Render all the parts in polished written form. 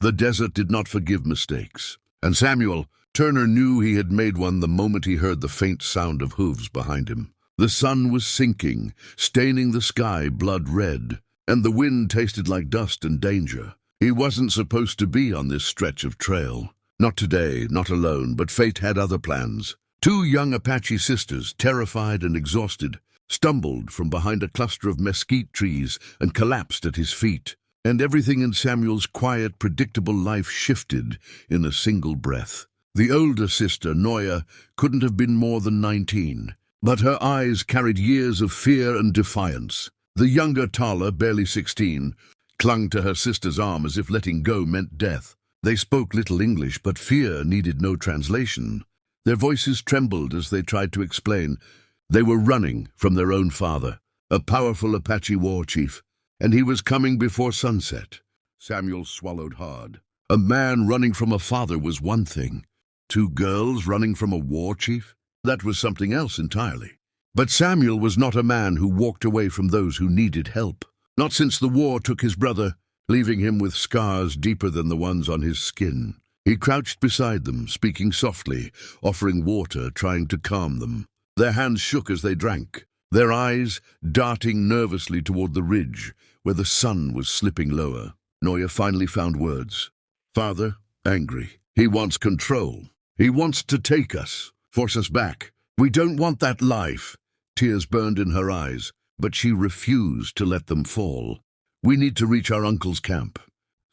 The desert did not forgive mistakes, and Turner knew he had made one the moment he heard the faint sound of hooves behind him. The sun was sinking, staining the sky blood red, and the wind tasted like dust and danger. He wasn't supposed to be on this stretch of trail. Not today, not alone, but fate had other plans. Two young Apache sisters, terrified and exhausted, stumbled from behind a cluster of mesquite trees and collapsed at his feet. And everything in Samuel's quiet, predictable life shifted in a single breath. The older sister, Noya, couldn't have been more than 19, but her eyes carried years of fear and defiance. The younger Tala, barely 16, clung to her sister's arm as if letting go meant death. They spoke little English, but fear needed no translation. Their voices trembled as they tried to explain. They were running from their own father, a powerful Apache war chief, and he was coming before sunset. Samuel swallowed hard. A man running from a father was one thing. Two girls running from a war chief? That was something else entirely. But Samuel was not a man who walked away from those who needed help. Not since the war took his brother, leaving him with scars deeper than the ones on his skin. He crouched beside them, speaking softly, offering water, trying to calm them. Their hands shook as they drank, their eyes darting nervously toward the ridge, where the sun was slipping lower. Noya finally found words. Father, angry. He wants control. He wants to take us, force us back. We don't want that life. Tears burned in her eyes, but she refused to let them fall. We need to reach our uncle's camp.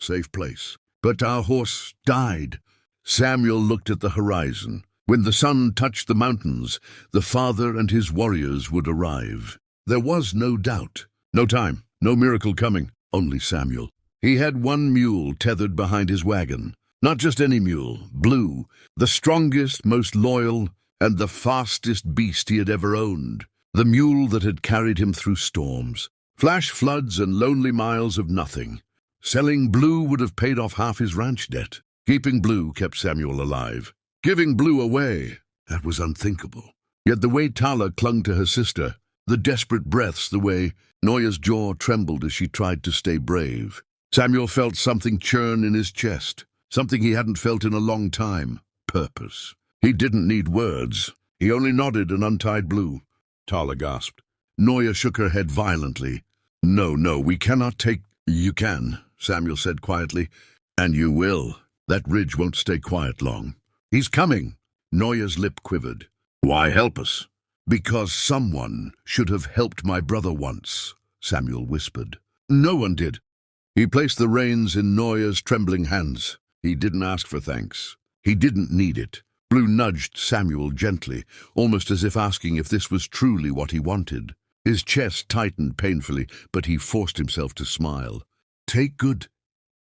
Safe place. But our horse died. Samuel looked at the horizon. When the sun touched the mountains, the father and his warriors would arrive. There was no doubt. No time, no miracle coming, only Samuel. He had one mule tethered behind his wagon. Not just any mule, Blue, the strongest, most loyal, and the fastest beast he had ever owned. The mule that had carried him through storms, flash floods and lonely miles of nothing. Selling Blue would have paid off half his ranch debt. Keeping Blue kept Samuel alive. Giving Blue away, that was unthinkable. Yet the way Tala clung to her sister, the desperate breaths, the way Noya's jaw trembled as she tried to stay brave. Samuel felt something churn in his chest, something he hadn't felt in a long time. Purpose. He didn't need words. He only nodded and untied Blue. Tala gasped. Noya shook her head violently. No, we cannot take... You can, Samuel said quietly. And you will. That ridge won't stay quiet long. He's coming. Noya's lip quivered. Why help us? Because someone should have helped my brother once, Samuel whispered. No one did. He placed the reins in Noya's trembling hands. He didn't ask for thanks. He didn't need it. Blue nudged Samuel gently, almost as if asking if this was truly what he wanted. His chest tightened painfully, but he forced himself to smile. Take good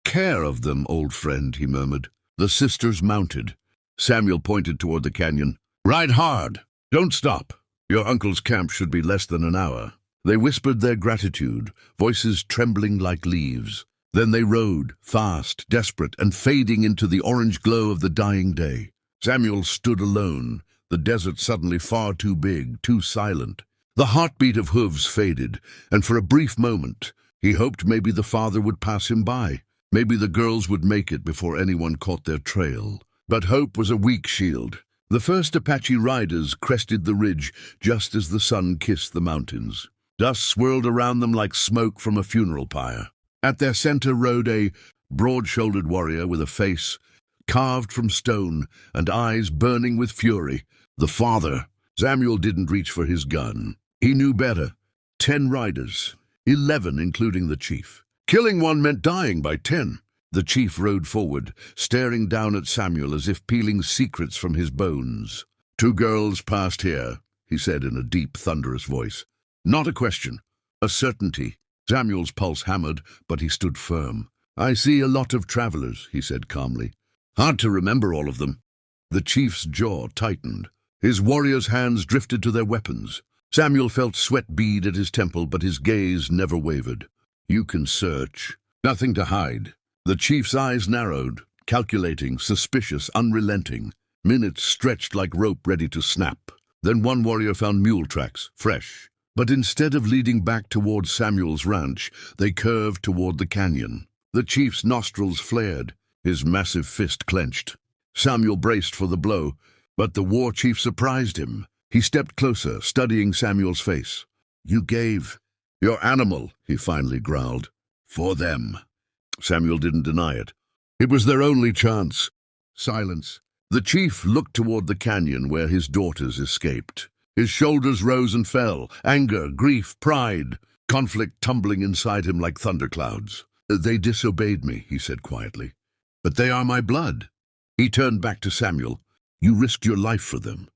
care of them, old friend, he murmured. The sisters mounted. Samuel pointed toward the canyon. Ride hard. Don't stop. Your uncle's camp should be less than an hour. They whispered their gratitude, voices trembling like leaves. Then they rode, fast, desperate, and fading into the orange glow of the dying day. Samuel stood alone, the desert suddenly far too big, too silent. The heartbeat of hooves faded, and for a brief moment, he hoped maybe the father would pass him by. Maybe the girls would make it before anyone caught their trail. But hope was a weak shield. The first Apache riders crested the ridge just as the sun kissed the mountains. Dust swirled around them like smoke from a funeral pyre. At their center rode a broad-shouldered warrior with a face carved from stone and eyes burning with fury. The father. Samuel didn't reach for his gun. He knew better. 10 riders, 11 including the chief. Killing one meant dying by 10. The chief rode forward, staring down at Samuel as if peeling secrets from his bones. 2 girls passed here, he said in a deep, thunderous voice. Not a question, a certainty. Samuel's pulse hammered, but he stood firm. I see a lot of travelers, he said calmly. Hard to remember all of them. The chief's jaw tightened. His warriors' hands drifted to their weapons. Samuel felt sweat bead at his temple, but his gaze never wavered. You can search. Nothing to hide. The chief's eyes narrowed, calculating, suspicious, unrelenting. Minutes stretched like rope ready to snap. Then one warrior found mule tracks, fresh. But instead of leading back toward Samuel's ranch, they curved toward the canyon. The chief's nostrils flared. his massive fist clenched. Samuel braced for the blow, but the war chief surprised him. He stepped closer, studying Samuel's face. "You gave your animal," he finally growled. "For them." Samuel didn't deny it. It was their only chance. Silence. The chief looked toward the canyon where his daughters escaped. His shoulders rose and fell. Anger, grief, pride, conflict tumbling inside him like thunderclouds. "They disobeyed me," he said quietly. "But they are my blood." He turned back to Samuel. "You risked your life for them."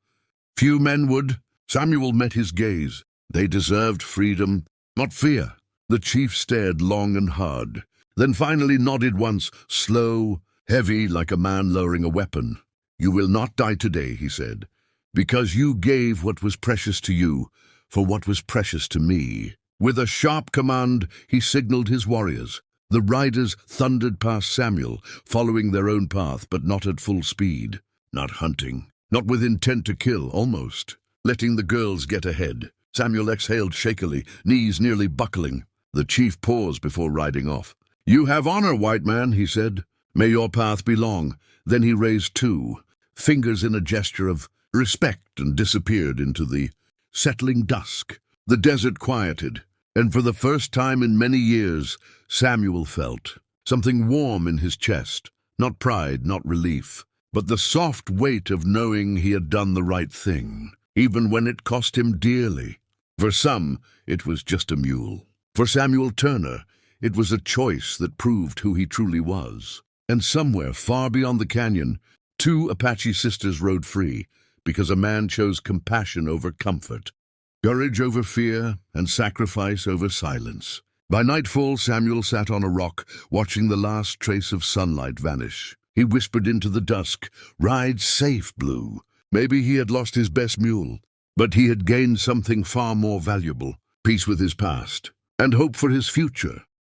"Few men would." Samuel met his gaze. "They deserved freedom, not fear." The chief stared long and hard, then finally nodded once, slow, heavy, like a man lowering a weapon. "You will not die today," he said, "because you gave what was precious to you for what was precious to me." With a sharp command, he signaled his warriors. The riders thundered past Samuel, following their own path, but not at full speed. Not hunting, not with intent to kill, almost. Letting the girls get ahead. Samuel exhaled shakily, knees nearly buckling. The chief paused before riding off. "You have honor, white man," he said. "May your path be long." Then he raised two fingers in a gesture of respect and disappeared into the settling dusk. The desert quieted, and for the first time in many years, Samuel felt something warm in his chest. Not pride, not relief, but the soft weight of knowing he had done the right thing, even when it cost him dearly. For some, it was just a mule. For Samuel Turner, it was a choice that proved who he truly was. And somewhere far beyond the canyon, two Apache sisters rode free, because a man chose compassion over comfort, courage over fear, and sacrifice over silence. By nightfall, Samuel sat on a rock, watching the last trace of sunlight vanish. He whispered into the dusk, "Ride safe, Blue." Maybe he had lost his best mule, but he had gained something far more valuable, peace with his past, and hope for his future.